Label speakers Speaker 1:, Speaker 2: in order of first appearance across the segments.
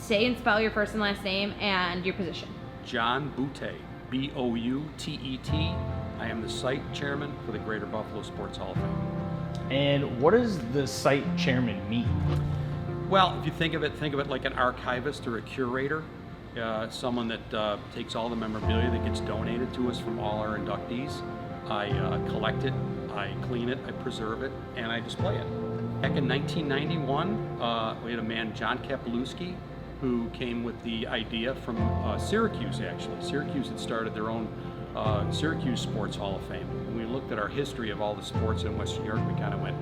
Speaker 1: say and spell your first and last name and your position.
Speaker 2: John Boutette, B-O-U-T-E-T. I am the site chairman for the Greater Buffalo Sports Hall of Fame.
Speaker 3: And what does the site chairman mean?
Speaker 2: Well, if you think of it like an archivist or a curator, someone that takes all the memorabilia that gets donated to us from all our inductees. I collect it, I clean it, I preserve it, and I display it. Back in 1991, we had a man, John Kapelewski, who came with the idea from Syracuse, actually. Syracuse had started their own Syracuse Sports Hall of Fame. When we looked at our history of all the sports in Western New York, we kind of went,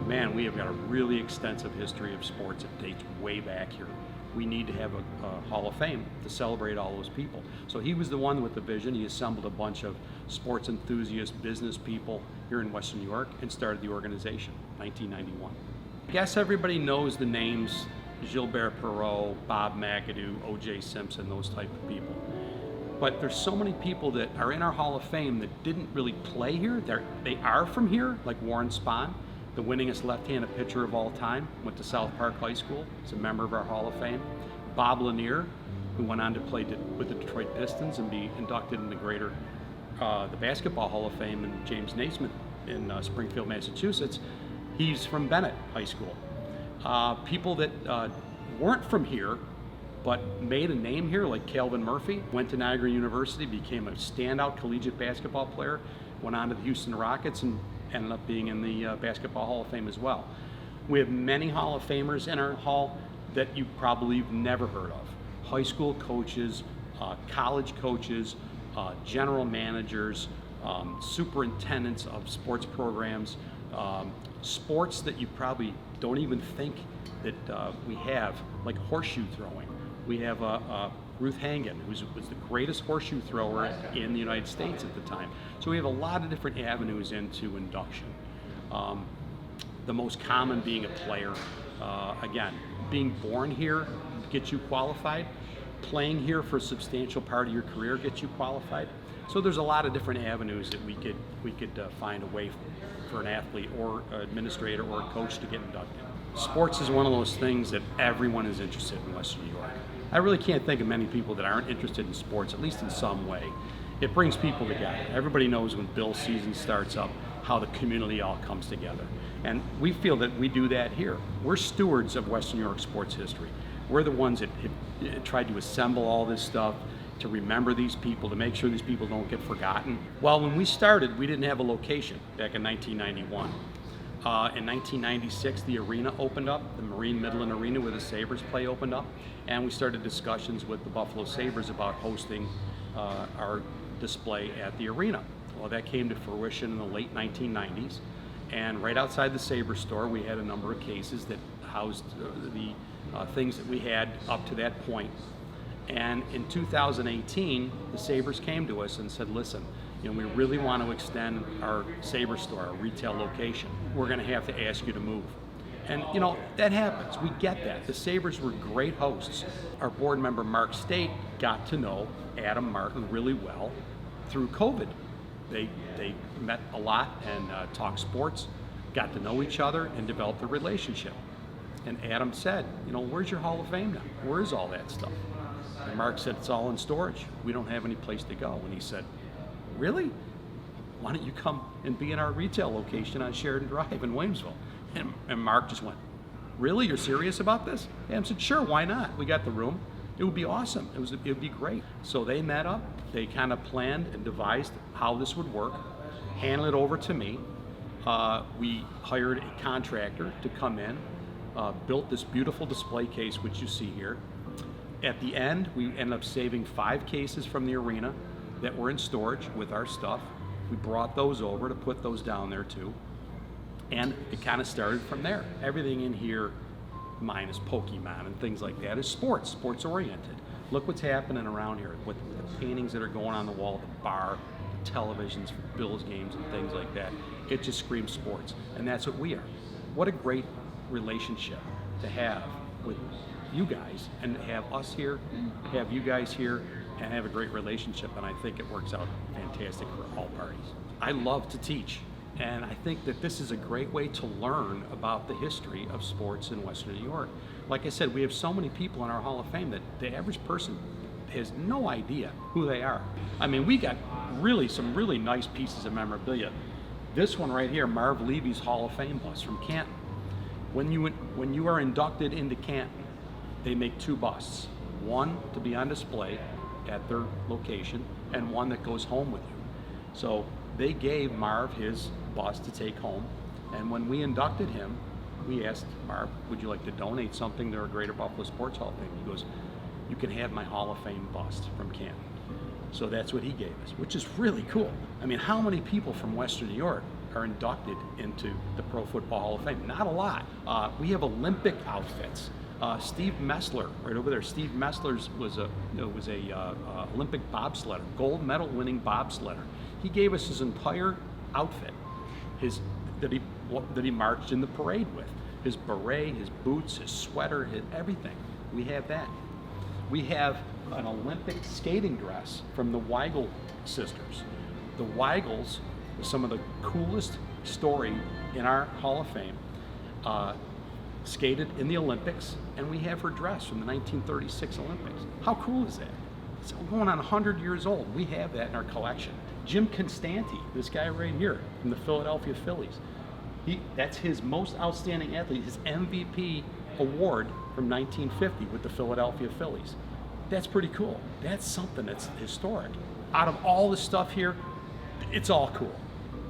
Speaker 2: man, we have got a really extensive history of sports that dates way back here. We need to have a Hall of Fame to celebrate all those people. So he was the one with the vision. He assembled a bunch of sports enthusiasts, business people here in Western New York and started the organization in 1991. I guess everybody knows the names Gilbert Perreault, Bob McAdoo, O.J. Simpson, those type of people. But there's so many people that are in our Hall of Fame that didn't really play here. They are from here, like Warren Spahn, the winningest left-handed pitcher of all time, went to South Park High School. He's a member of our Hall of Fame. Bob Lanier, who went on to play with the Detroit Pistons and be inducted in the Basketball Hall of Fame, and James Naismith in Springfield, Massachusetts. He's from Bennett High School. People that weren't from here but made a name here, like Calvin Murphy, went to Niagara University, became a standout collegiate basketball player, went on to the Houston Rockets, and ended up being in the Basketball Hall of Fame as well. We have many Hall of Famers in our hall that you probably have never heard of. High school coaches, college coaches, general managers, superintendents of sports programs, sports that you probably don't even think that we have, like horseshoe throwing. We have Ruth Hangen, who was the greatest horseshoe thrower in the United States at the time. So we have a lot of different avenues into induction. The most common being a player. Again, being born here gets you qualified. Playing here for a substantial part of your career gets you qualified. So there's a lot of different avenues that we could find a way for an athlete or administrator or a coach to get inducted. Sports is one of those things that everyone is interested in Western New York. I really can't think of many people that aren't interested in sports, at least in some way. It brings people together. Everybody knows when Bill's season starts up how the community all comes together. And we feel that we do that here. We're stewards of Western New York sports history. We're the ones that have tried to assemble all this stuff, to remember these people, to make sure these people don't get forgotten. Well, when we started, we didn't have a location back in 1991. In 1996, the arena opened up, the Marine Midland Arena where the Sabres play opened up, and we started discussions with the Buffalo Sabres about hosting our display at the arena. Well, that came to fruition in the late 1990s, and right outside the Sabres store, we had a number of cases that housed the things that we had up to that point. And in 2018, the Sabres came to us and said, listen, we really want to extend our Sabres store, our retail location. We're going to have to ask you to move. And that happens. We get that. The Sabres were great hosts. Our board member, Mark State, got to know Adam Martin really well through COVID. They met a lot and talked sports, got to know each other, and developed a relationship. And Adam said, where's your Hall of Fame now? Where is all that stuff? And Mark said, it's all in storage. We don't have any place to go. And he said, really? Why don't you come and be in our retail location on Sheridan Drive in Williamsville? And Mark just went, really? You're serious about this? And I said, sure, why not? We got the room. It would be awesome. It would be great. So they met up. They kind of planned and devised how this would work, handed it over to me. We hired a contractor to come in, built this beautiful display case, which you see here. At the end, we ended up saving 5 cases from the arena that were in storage with our stuff. We brought those over to put those down there too. And it kind of started from there. Everything in here, minus Pokemon and things like that, is sports oriented. Look what's happening around here with the paintings that are going on the wall, the bar, the televisions for Bills games and things like that. It just screams sports, and that's what we are. What a great relationship to have with you guys, and have us here, have you guys here, and have a great relationship, and I think it works out fantastic for all parties. I love to teach, and I think that this is a great way to learn about the history of sports in Western New York. like I said, we have so many people in our Hall of Fame that the average person has no idea who they are. I mean, we got some really nice pieces of memorabilia. This one right here, Marv Levy's Hall of Fame bust from Canton. When you are inducted into Canton, they make 2 busts. One to be on display at their location, and one that goes home with you. So they gave Marv his bust to take home, and when we inducted him, we asked Marv, would you like to donate something to our Greater Buffalo Sports Hall of Fame? He goes, you can have my Hall of Fame bust from Canton. So that's what he gave us, which is really cool. I mean, how many people from Western New York are inducted into the Pro Football Hall of Fame? Not a lot. We have Olympic outfits. Steve Messler, right over there. Steve Messler's was a Olympic bobsledder, gold medal winning bobsledder. He gave us his entire outfit, that he marched in the parade with. His beret, his boots, his sweater, his everything. We have that. We have an Olympic skating dress from the Weigel sisters. The Weigels, some of the coolest story in our Hall of Fame, skated in the Olympics, and we have her dress from the 1936 Olympics. How cool is that? It's going on 100 years old. We have that in our collection. Jim Constanti, this guy right here from the Philadelphia Phillies, that's his most outstanding athlete, his MVP award from 1950 with the Philadelphia Phillies. That's pretty cool. That's something that's historic. Out of all the stuff here, it's all cool.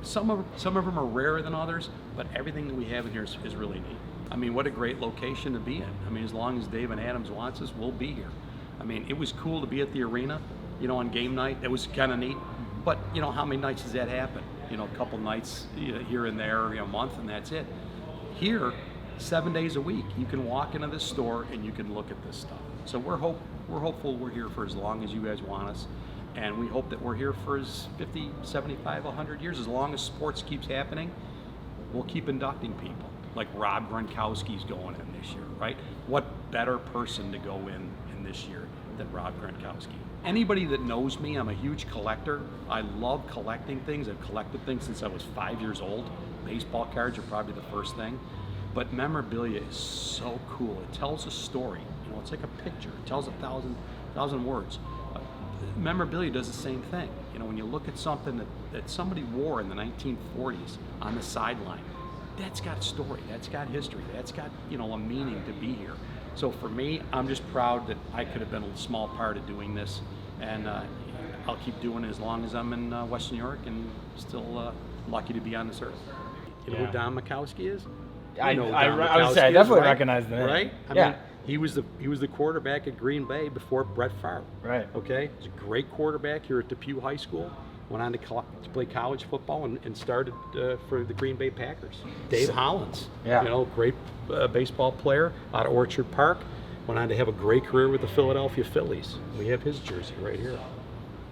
Speaker 2: Some of them are rarer than others, but everything that we have in here is really neat. I mean, what a great location to be in. I mean, as long as Dave and Adams wants us, we'll be here. I mean, it was cool to be at the arena, on game night. It was kind of neat. But, how many nights does that happen? A couple nights here and there, a month, and that's it. Here, 7 days a week, you can walk into this store and you can look at this stuff. So we're hopeful we're here for as long as you guys want us. And we hope that we're here for as 50, 75, 100 years. As long as sports keeps happening, we'll keep inducting people. Like Rob Gronkowski's going in this year, right? What better person to go in this year than Rob Gronkowski? Anybody that knows me, I'm a huge collector. I love collecting things. I've collected things since I was 5 years old. Baseball cards are probably the first thing. But memorabilia is so cool. It tells a story. It's like a picture. It tells a thousand words. Memorabilia does the same thing. When you look at something that somebody wore in the 1940s on the sideline, that's got story, that's got history, that's got a meaning to be here. So for me, I'm just proud that I could have been a small part of doing this, and I'll keep doing it as long as I'm in Western New York, and still lucky to be on this earth. You know who Don Majkowski is?
Speaker 3: I would say I definitely recognize the name.
Speaker 2: Right? I mean, he was the quarterback at Green Bay before Brett Favre.
Speaker 3: Right.
Speaker 2: Okay? He's a great quarterback here at Depew High School. Went on to play college football and started for the Green Bay Packers. Dave Hollins, great baseball player out of Orchard Park. Went on to have a great career with the Philadelphia Phillies. We have his jersey right here.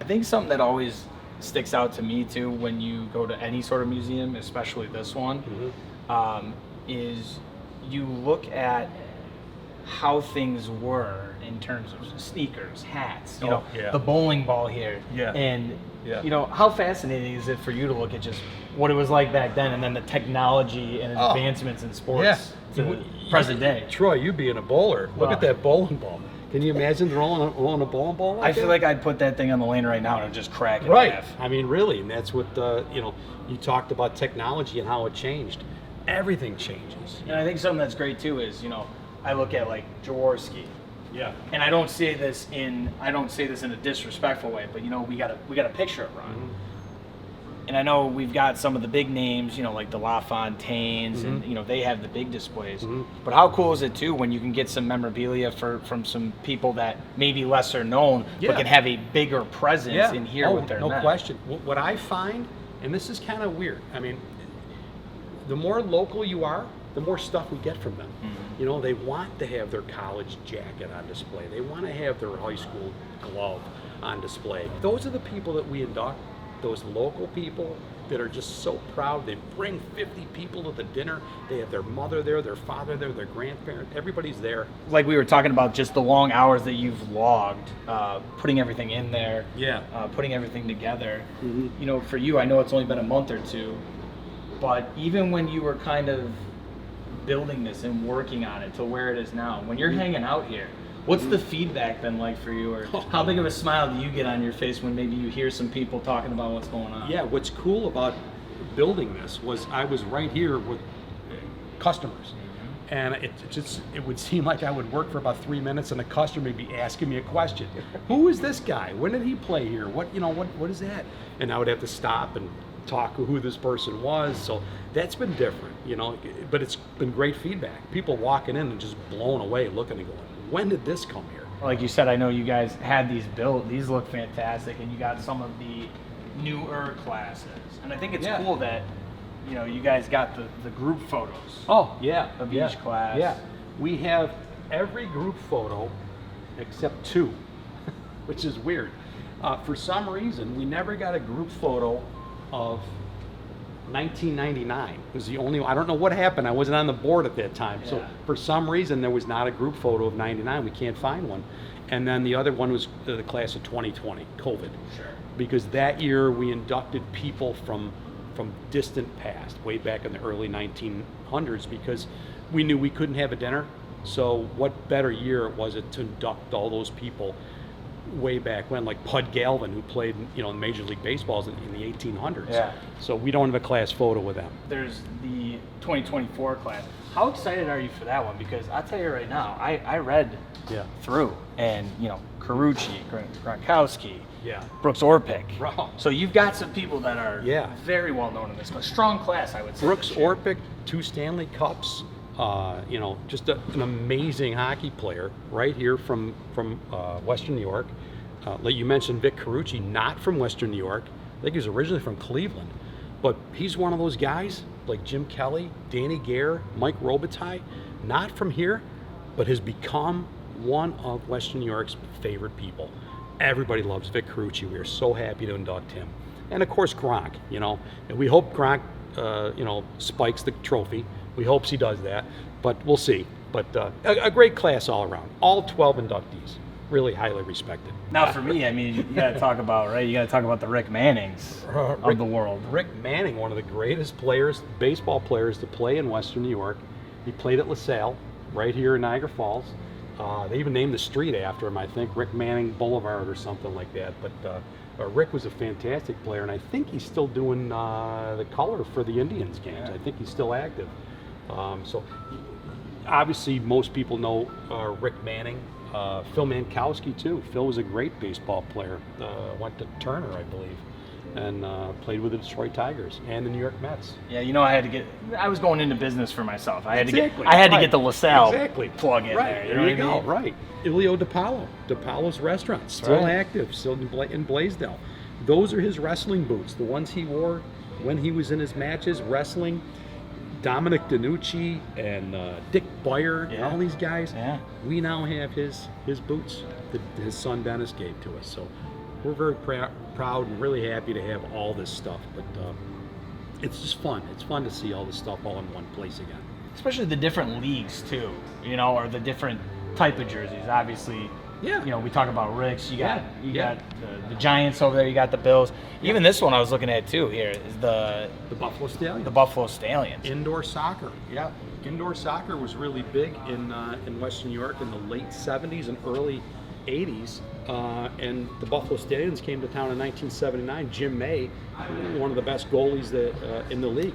Speaker 3: I think something that always sticks out to me too when you go to any sort of museum, especially this one, is you look at how things were in terms of sneakers, hats, the bowling ball here, and how fascinating is it for you to look at just what it was like back then, and then the technology and advancements in sports to present day.
Speaker 2: Troy, you being a bowler, look at that bowling ball. Can you imagine rolling a bowling ball?
Speaker 3: I feel like I'd put that thing on the lane right now and just crack it.
Speaker 2: Right.
Speaker 3: In half.
Speaker 2: I mean, really, and that's what you talked about technology and how it changed. Everything changes.
Speaker 3: And I think something that's great too is I look at like Jaworski.
Speaker 2: Yeah.
Speaker 3: And I don't say this in a disrespectful way, but we got a picture of Ron.
Speaker 2: Mm-hmm.
Speaker 3: And I know we've got some of the big names, like the LaFontaines, and they have the big displays. Mm-hmm. But how cool is it too when you can get some memorabilia from some people that may be lesser known, but can have a bigger presence in here with their men.
Speaker 2: Question. What I find, and this is kind of weird. I mean, the more local you are, the more stuff we get from them. Mm-hmm. They want to have their college jacket on display. They want to have their high school glove on display. Those are the people that we induct, those local people that are just so proud. They bring 50 people to the dinner. They have their mother there, their father there, their grandparent. Everybody's there.
Speaker 3: Like we were talking about, just the long hours that you've logged, putting everything in there, putting everything together. For you, I know it's only been a month or two, but even when you were kind of building this and working on it to where it is now, when you're hanging out here, what's the feedback been like for you, or how big of a smile do you get on your face when maybe you hear some people talking about what's going on?
Speaker 2: Yeah, what's cool about building this was I was right here with customers. And it would seem like I would work for about 3 minutes, and the customer would be asking me a question. Who is this guy? When did he play here? What is that? And I would have to stop and talk who this person was. So that's been different, but it's been great feedback. People walking in and just blown away, looking and going, when did this come here?
Speaker 3: Like you said, I know you guys had these built. These look fantastic, and you got some of the newer classes. And I think it's cool that you guys got the group photos.
Speaker 2: Oh, yeah.
Speaker 3: Of each class.
Speaker 2: Yeah. We have every group photo except 2, which is weird. For some reason, we never got a group photo of 1999. It was the only one. I don't know what happened. I wasn't on the board at that time.
Speaker 3: Yeah.
Speaker 2: So for some reason, there was not a group photo of 99. We can't find one. And then the other one was the class of 2020, COVID.
Speaker 3: Sure.
Speaker 2: Because that year we inducted people from distant past, way back in the early 1900s, because we knew we couldn't have a dinner. So what better year was it to induct all those people way back when, like Pud Galvin, who played in Major League Baseballs in the 1800s.
Speaker 3: Yeah.
Speaker 2: So we don't have a class photo with them.
Speaker 3: There's the 2024 class. How excited are you for that one? Because I'll tell you right now, I read through, and Carucci, Gronkowski, Brooks Orpik.
Speaker 2: Wow.
Speaker 3: So you've got some people that are very well known in this class. Strong class, I would say.
Speaker 2: Brooks Orpik, 2 Stanley Cups. Just an amazing hockey player right here from Western New York. Like you mentioned, Vic Carucci, not from Western New York. I think he was originally from Cleveland. But he's one of those guys, like Jim Kelly, Danny Gare, Mike Robitaille, not from here, but has become one of Western New York's favorite people. Everybody loves Vic Carucci. We are so happy to induct him. And of course, Gronk, and we hope Gronk, spikes the trophy. We hope he does that, but we'll see. But a great class all around. All 12 inductees, really highly respected.
Speaker 3: Now, for me, you got to talk about the Rick Mannings of the world.
Speaker 2: Rick Manning, one of the greatest baseball players to play in Western New York. He played at LaSalle, right here in Niagara Falls. They even named the street after him, I think, Rick Manning Boulevard or something like that. But Rick was a fantastic player, and I think he's still doing the color for the Indians games. I think he's still active. So obviously most people know Rick Manning. Phil Mankowski too. Phil was a great baseball player. Went to Turner, I believe, and played with the Detroit Tigers and the New York Mets.
Speaker 3: Yeah, I was going into business for myself. I had to get the LaSalle plug in there.
Speaker 2: There you go. Right. Ilio DiPaolo's restaurant, still active, still in Blaisdell. Those are his wrestling boots, the ones he wore when he was in his matches wrestling. Dominic DiNucci and Dick Boyer and all these guys. Yeah. We now have his boots that his son Dennis gave to us. So we're very proud and really happy to have all this stuff. But it's just fun. It's fun to see all this stuff all in one place again.
Speaker 3: Especially the different leagues too, or the different type of jerseys. Obviously, we talk about Rick's. You got the Giants over there. You got the Bills. Even this one I was looking at too. Here is the
Speaker 2: Buffalo Stallions.
Speaker 3: The Buffalo Stallions.
Speaker 2: Indoor soccer. Yeah, indoor soccer was really big in Western New York in the late '70s and early '80s. And the Buffalo Stallions came to town in 1979. Jim May, one of the best goalies in the league.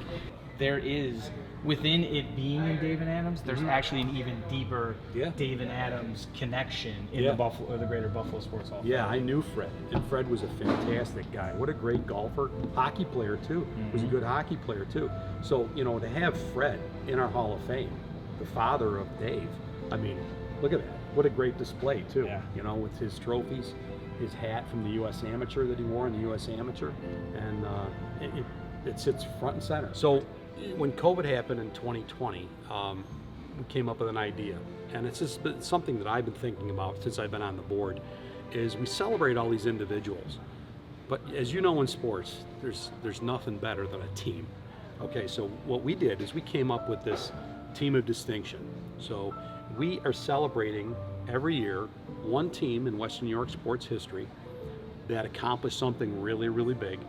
Speaker 3: There is, within it being in Dave and Adams, there's actually an even deeper Dave and Adams connection in the greater Buffalo Sports Hall.
Speaker 2: Yeah, I knew Fred, and Fred was a fantastic guy. What a great golfer, hockey player too. Was a good hockey player too. So to have Fred in our Hall of Fame, the father of Dave. Look at that. What a great display too. Yeah. With his trophies, his hat from the U.S. Amateur that he wore in the U.S. Amateur, and it sits front and center. So when COVID happened in 2020, we came up with an idea, and it's just something that I've been thinking about since I've been on the board, is we celebrate all these individuals, but as you know in sports, there's nothing better than a team. Okay, so what we did is we came up with this team of distinction. So we are celebrating every year one team in Western New York sports history that accomplished something really, really big.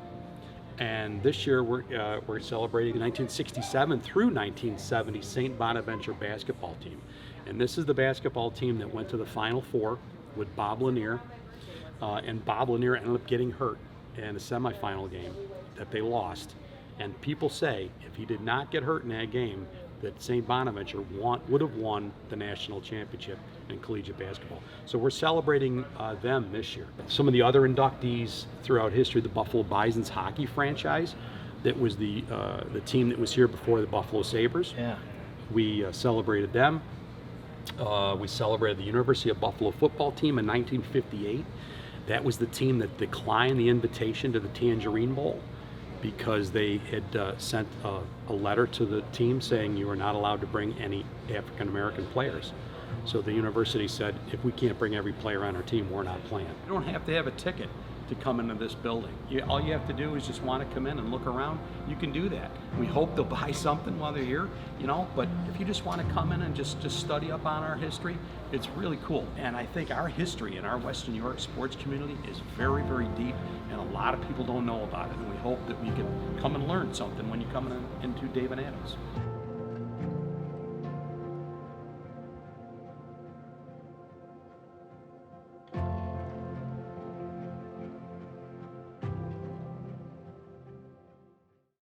Speaker 2: And this year we're celebrating the 1967 through 1970 St. Bonaventure basketball team. And this is the basketball team that went to the Final Four with Bob Lanier. And Bob Lanier ended up getting hurt in a semifinal game that they lost. And people say if he did not get hurt in that game, that St. Bonaventure would have won the national championship in collegiate basketball. So we're celebrating them this year. Some of the other inductees throughout history, the Buffalo Bisons hockey franchise, that was the team that was here before the Buffalo Sabres.
Speaker 3: Yeah.
Speaker 2: We celebrated them. We celebrated the University of Buffalo football team in 1958. That was the team that declined the invitation to the Tangerine Bowl because they had sent a letter to the team saying you are not allowed to bring any African American players. So the university said, if we can't bring every player on our team, we're not playing. You don't have to have a ticket to come into this building. All you have to do is just want to come in and look around. You can do that. We hope they'll buy something while they're here, but if you just want to come in and just study up on our history, it's really cool. And I think our history in our Western New York sports community is very, very deep, and a lot of people don't know about it. And we hope that we can come and learn something when you come into Dave and Adams.